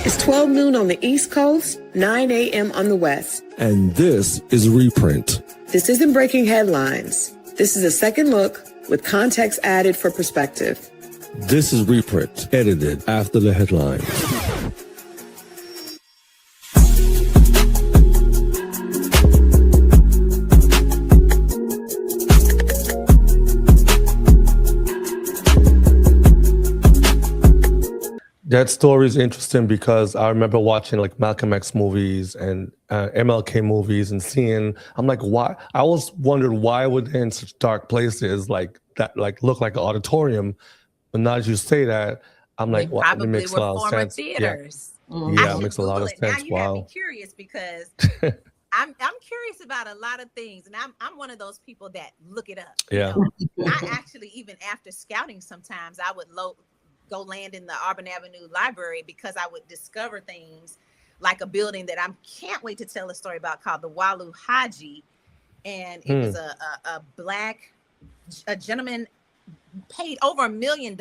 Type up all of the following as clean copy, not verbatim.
It's 12 noon on the East Coast, 9 a.m. on the West. And this is Reprint. This isn't breaking headlines. This is a second look with context added for perspective. This is Reprint, edited after the headline. That story is interesting because I remember watching like Malcolm X movies and MLK movies and seeing, I'm like, why? I always wondered why would they in such dark places like that, like look like an auditorium. But now as you say that, I'm like, well, it makes a lot of sense. Theaters. Yeah, yeah, it makes a lot of sense. Now you have me curious because I'm curious about a lot of things, and I'm one of those people that look it up. Yeah. You know? I actually, even after scouting, sometimes I would go land in the Auburn Avenue Library because I would discover things like a building that I can't wait to tell a story about called the Walu Haji. And it was a gentleman paid over $1 million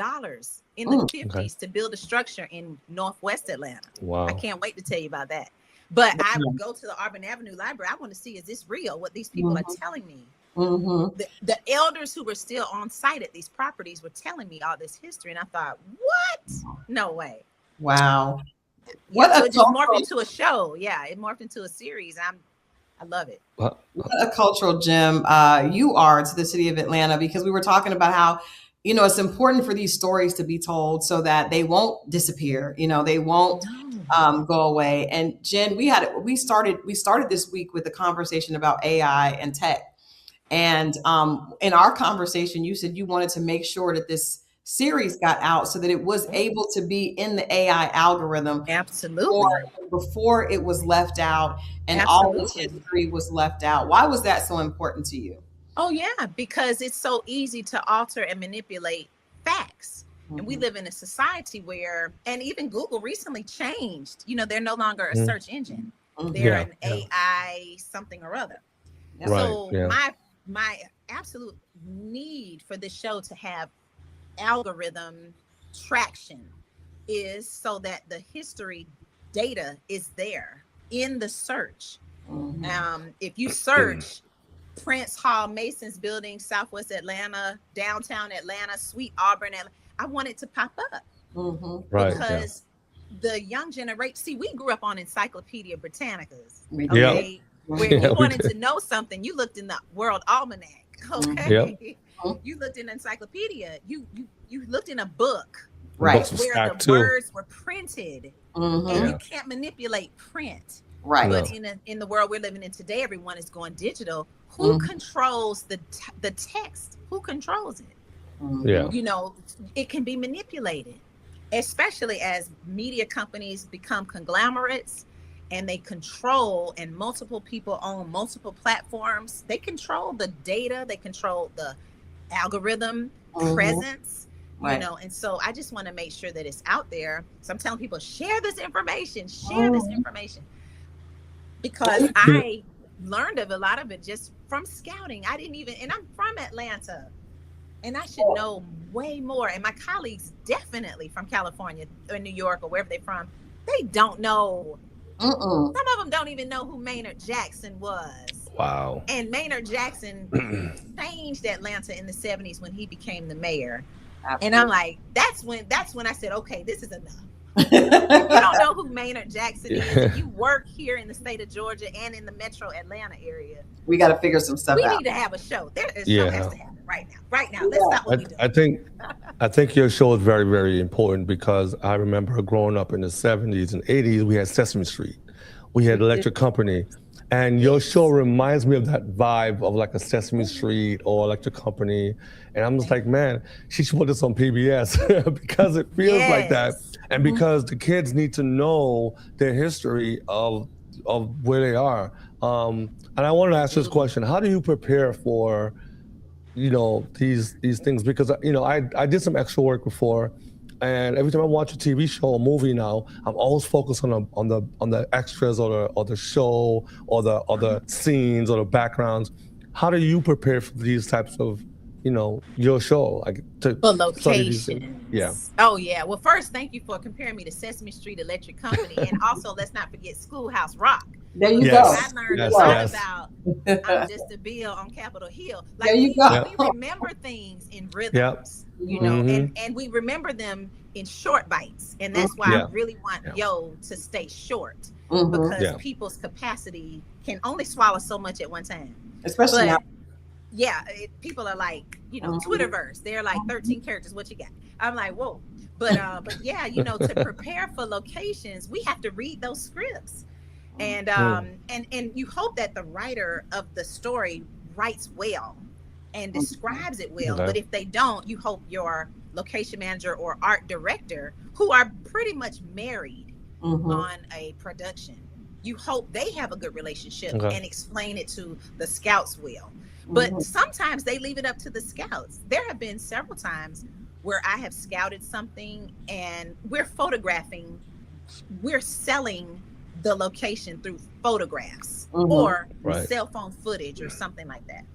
in the 50s to build a structure in Northwest Atlanta. Wow. I can't wait to tell you about that. But I would go to the Auburn Avenue Library. I want to see, is this real? What these people are telling me. The elders who were still on site at these properties were telling me all this history, and I thought, what? No way. Wow. So it just morphed into a show. Yeah, it morphed into a series. I love it. What a cultural gem you are to the city of Atlanta, because we were talking about how, you know, it's important for these stories to be told so that they won't disappear. You know, they won't go away. And Jen, we started this week with a conversation about AI and tech. And in our conversation, you said you wanted to make sure that this series got out so that it was able to be in the AI algorithm. Absolutely. Before it was left out and all this history was left out. Why was that so important to you? Oh, yeah, because it's so easy to alter and manipulate facts. And we live in a society where, and even Google recently changed, you know, they're no longer a search engine. They're an AI something or other. So my absolute need for this show to have algorithm traction is so that the history data is there in the search. If you search Prince Hall Mason's building, Southwest Atlanta, downtown Atlanta, Sweet Auburn, I want it to pop up because the young generation, see, we grew up on Encyclopedia Britannicas. Okay. Where you wanted to know something, you looked in the World Almanac. Okay. You looked in encyclopedia. You looked in a book, right, where the words were printed, and you can't manipulate print. Right. But in the world we're living in today, everyone is going digital. Who controls the text? Who controls it? Yeah. You know, it can be manipulated, especially as media companies become conglomerates. And they control, and multiple people own multiple platforms. They control the data, they control the algorithm presence, you know. And so I just want to make sure that it's out there. So I'm telling people, share this information, because I learned of a lot of it just from scouting. And I'm from Atlanta, and I should know way more. And my colleagues definitely from California or New York or wherever they're from, they don't know. Some of them don't even know who Maynard Jackson was. Wow. And Maynard Jackson changed Atlanta in the 70s when he became the mayor. Absolutely. And I'm like, that's when I said, okay, this is enough. You don't know who Maynard Jackson is. You work here in the state of Georgia and in the metro Atlanta area. We got to figure some stuff out. We need to have a show. Show has to happen right now. Right now. Let's stop what we're doing. I think your show is very, very important because I remember growing up in the 70s and 80s, we had Sesame Street. We had Electric Company. And your show reminds me of that vibe of like a Sesame Street or Electric Company. And I'm just like, man, she should put this on PBS because it feels like that. And because the kids need to know their history of where they are. And I wanted to ask this question. How do you prepare for, you know, these things? Because, you know, I did some extra work before. And every time I watch a TV show or movie now, I'm always focused on the extras or the show or the scenes or the backgrounds. How do you prepare for these types of your show, like to For study these locations. things. Yeah. Oh yeah. Well, first, thank you for comparing me to Sesame Street Electric Company, and also let's not forget Schoolhouse Rock. There you Because Yes. I learned Yes, a lot yes. about I'm just a bill on Capitol Hill. Like There you go. we remember things in rhythms, and we remember them in short bites. And that's why I really want Yo to stay short, because people's capacity can only swallow so much at one time. Especially now. Yeah, people are like, Twitterverse. They're like 13 characters. What you got? I'm like, whoa. But yeah, to prepare for locations, we have to read those scripts. And and you hope that the writer of the story writes well and describes it well. But if they don't, you hope your location manager or art director, who are pretty much married on a production, you hope they have a good relationship and explain it to the scouts well. But sometimes they leave it up to the scouts. There have been several times where I have scouted something and we're selling the location through photographs or cell phone footage or something like that.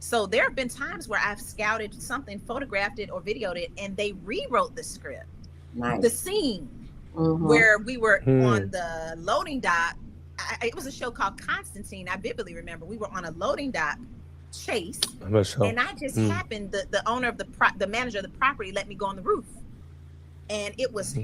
So there have been times where I've scouted something, photographed it or videoed it, and they rewrote the script. Nice. The scene where we were on the loading dock. It was a show called Constantine. I vividly remember we were on a loading dock chase, and I just happened, the owner of the manager of the property let me go on the roof, and it was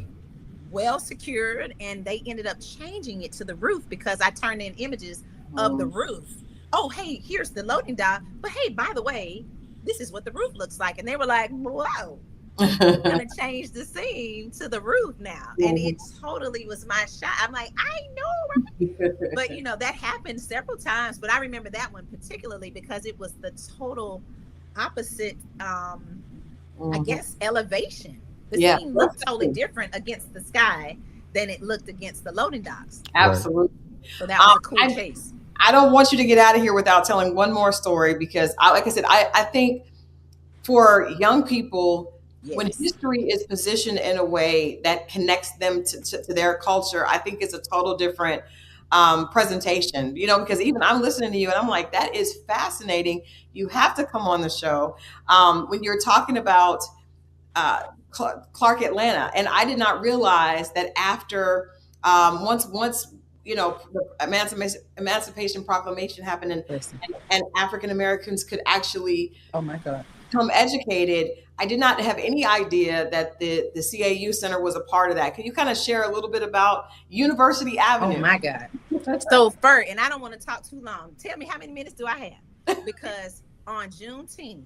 well secured, and they ended up changing it to the roof because I turned in images of the roof. Oh, hey, here's the loading dock, but hey, by the way, this is what the roof looks like. And they were like, whoa, we're gonna change the scene to the roof now. And it totally was my shot. I'm like, I know, but that happened several times. But I remember that one particularly because it was the total opposite, I guess, elevation. The scene looked totally different against the sky than it looked against the loading docks. Absolutely. So that was a cool chase. I don't want you to get out of here without telling one more story, because like I said, I think for young people, when history is positioned in a way that connects them to their culture, I think it's a total different presentation, because even I'm listening to you and I'm like, that is fascinating. You have to come on the show. When you're talking about Clark, Atlanta, and I did not realize that after once the Emancipation Proclamation happened and African Americans could actually become educated, I did not have any idea that the CAU Center was a part of that. Can you kind of share a little bit about University Avenue? Oh my God. So first, and I don't want to talk too long. Tell me how many minutes do I have? Because on Juneteenth,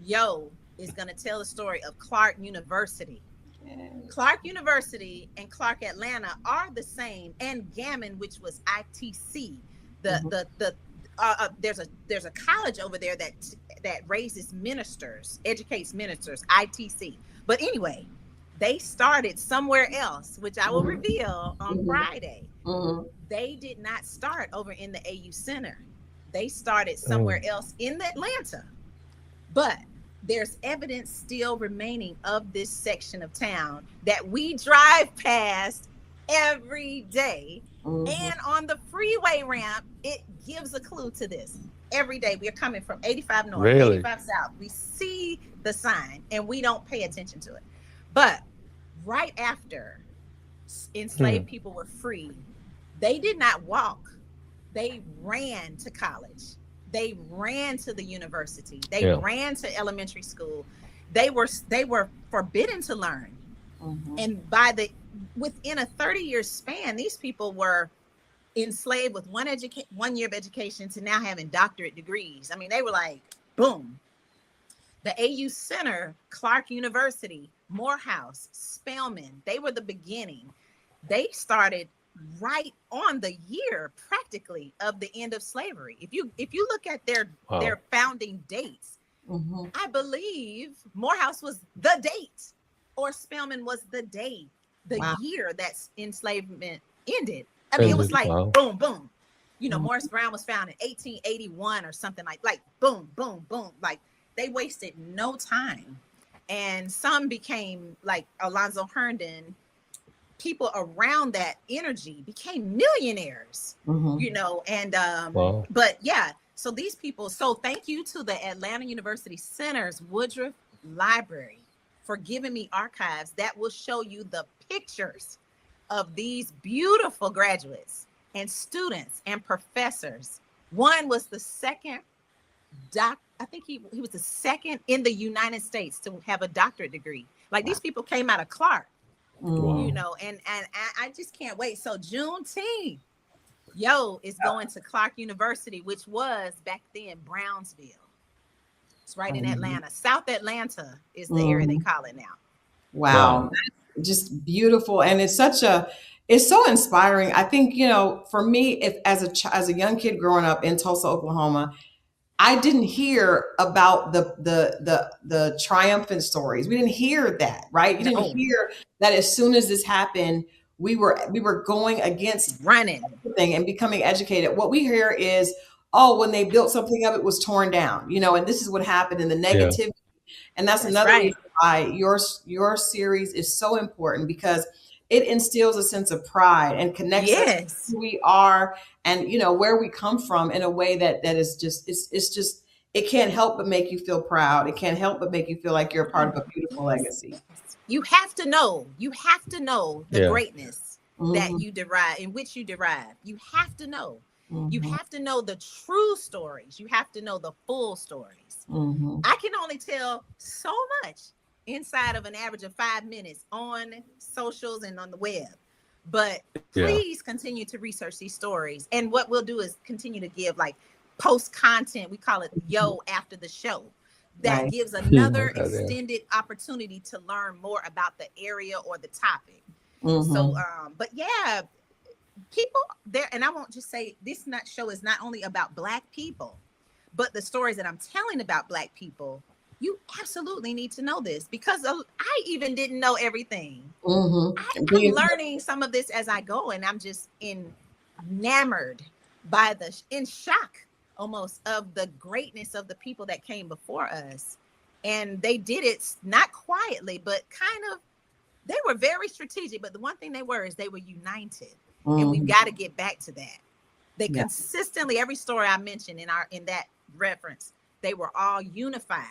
Yo is going to tell the story of Clark University. Clark University and Clark Atlanta are the same, and Gammon, which was ITC. There's a college over there that raises ministers, educates ministers, ITC. But anyway, they started somewhere else, which I will reveal on Friday. They did not start over in the AU Center. They started somewhere else in Atlanta. But there's evidence still remaining of this section of town that we drive past every day. And on the freeway ramp, it gives a clue to this. Every day we are coming from 85 North, 85 South. We see the sign and we don't pay attention to it. But right after enslaved people were freed, they did not walk. They ran to college. They ran to the university. They ran to elementary school. They were forbidden to learn. And within a 30-year span, these people were enslaved with one year of education to now having doctorate degrees. I mean, they were like, boom. The AU Center, Clark University, Morehouse, Spelman, they were the beginning. They started right on the year practically of the end of slavery. If you look at their founding dates, I believe Morehouse was the date, or Spelman was the day, the year that enslavement ended. I mean, it was like boom, boom. Morris Brown was found in 1881 or something like boom, boom, boom. Like they wasted no time, and some became like Alonzo Herndon. People around that energy became millionaires, and but yeah, So these people, so thank you to the Atlanta University Center's Woodruff Library for giving me archives that will show you the pictures of these beautiful graduates and students and professors. One was the second I think he was the second in the United States to have a doctorate degree. Like these people came out of Clark, you know, and I just can't wait. So Juneteenth, is going to Clark University, which was back then Brownsville. It's right in Atlanta. South Atlanta is the area they call it now. Wow. Just beautiful. And it's so inspiring. I think, you know, for me, if as a young kid growing up in Tulsa, Oklahoma, I didn't hear about the triumphant stories. We didn't hear that, right? You didn't hear that as soon as this happened, we were going against running everything and becoming educated. What we hear is, oh, when they built something up, it was torn down, you know, and this is what happened in the negativity. Yeah. And that's another reason why your series is so important, because it instills a sense of pride and connects us to who we are and, you know, where we come from in a way that is just, it's just, it can't help but make you feel proud. It can't help but make you feel like you're a part of a beautiful legacy. You have to know the greatness that you derive, in which you derive. You have to know. You have to know the true stories. You have to know the full stories. I can only tell so much inside of an average of 5 minutes on socials and on the web. But please continue to research these stories. And what we'll do is continue to give like post content. We call it after the show. That gives another extended opportunity to learn more about the area or the topic. So, but yeah, people there, and I won't just say this show is not only about Black people, but the stories that I'm telling about Black people. You absolutely need to know this, because I even didn't know everything. I'm learning some of this as I go, and I'm just enamored by in shock almost of the greatness of the people that came before us. And they did it not quietly, but they were very strategic. But the one thing they were united. And we've got to get back to that. They consistently, every story I mentioned in that reference, they were all unified.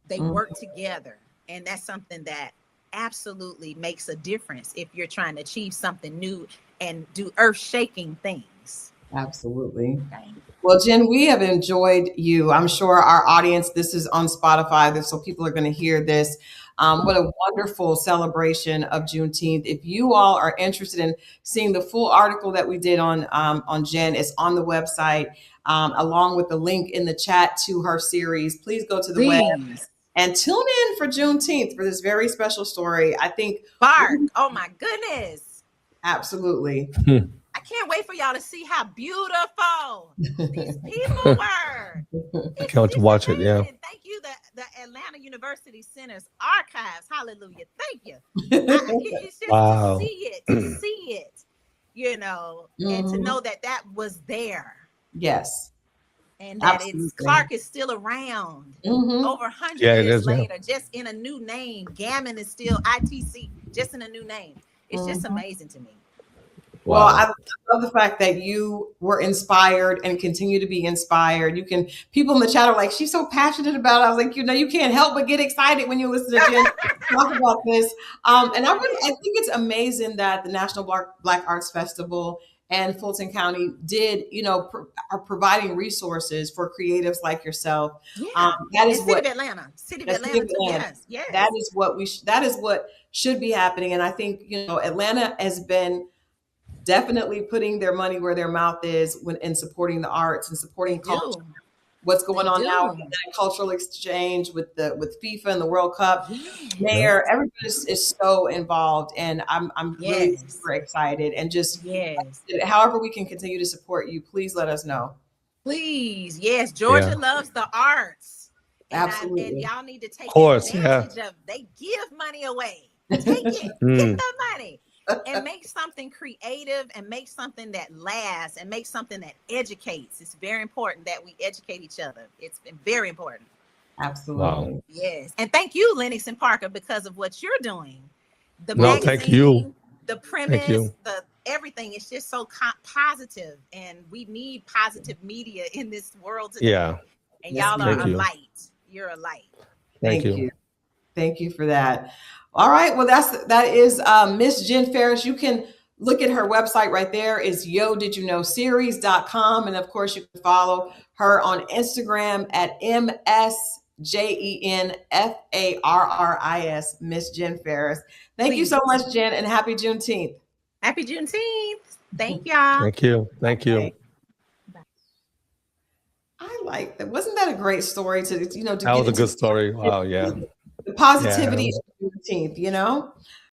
They work together, and that's something that absolutely makes a difference if you're trying to achieve something new and do earth-shaking things. Absolutely. Okay. Well, Jen, we have enjoyed you. I'm sure our audience, this is on Spotify, so people are going to hear this. What a wonderful celebration of Juneteenth. If you all are interested in seeing the full article that we did on Jen, it's on the website, along with the link in the chat to her series. Please go to the web and tune in for Juneteenth for this very special story. I think. Bark. Oh my goodness. Absolutely. I can't wait for y'all to see how beautiful these people were. I can't wait to watch it. Yeah. Thank you, the Atlanta University Center's archives. Hallelujah. Thank you. It's just to see it, you know, and to know that was there. Yes. And that Clark is still around over 100 years later, just in a new name. Gammon is still ITC, just in a new name. It's just amazing to me. Well, I love the fact that you were inspired and continue to be inspired. People in the chat are like, she's so passionate about it. I was like, you can't help but get excited when you listen to Jen talk about this. And I think it's amazing that the National Black Arts Festival and Fulton County are providing resources for creatives like yourself. Yeah, that is City of Atlanta. Yes. That is what should be happening. And I think, Atlanta has been definitely putting their money where their mouth is in supporting the arts and supporting culture. What's going on now with the cultural exchange with FIFA and the World Cup. Mayor, everybody is so involved, and I'm really super excited. And just however we can continue to support you, please let us know. Please, yes, Georgia loves the arts. Absolutely, and y'all need to take advantage of. They give money away. Take it, get the money. And make something creative, and make something that lasts, and make something that educates. It's very important that we educate each other. It's very important. Absolutely. Wow. Yes. And thank you, Lenox and Parker, because of what you're doing. The thank you. The premise, everything is just so positive, and we need positive media in this world today. Yeah. And Yes, y'all we are a do. light. You're a light. Thank you. Thank you for that. All right. Well, that is Miss Jen Farris. You can look at her website right there. It's yodidyouknowseries.com. And of course, you can follow her on Instagram at MSJenFarris, Miss Jen Farris. Thank you so much, Jen, and happy Juneteenth. Happy Juneteenth. Thank y'all. Thank you. Thank you. I like that. Wasn't that a great story to That was a good story. Wow. Yeah. The positivity of Juneteenth,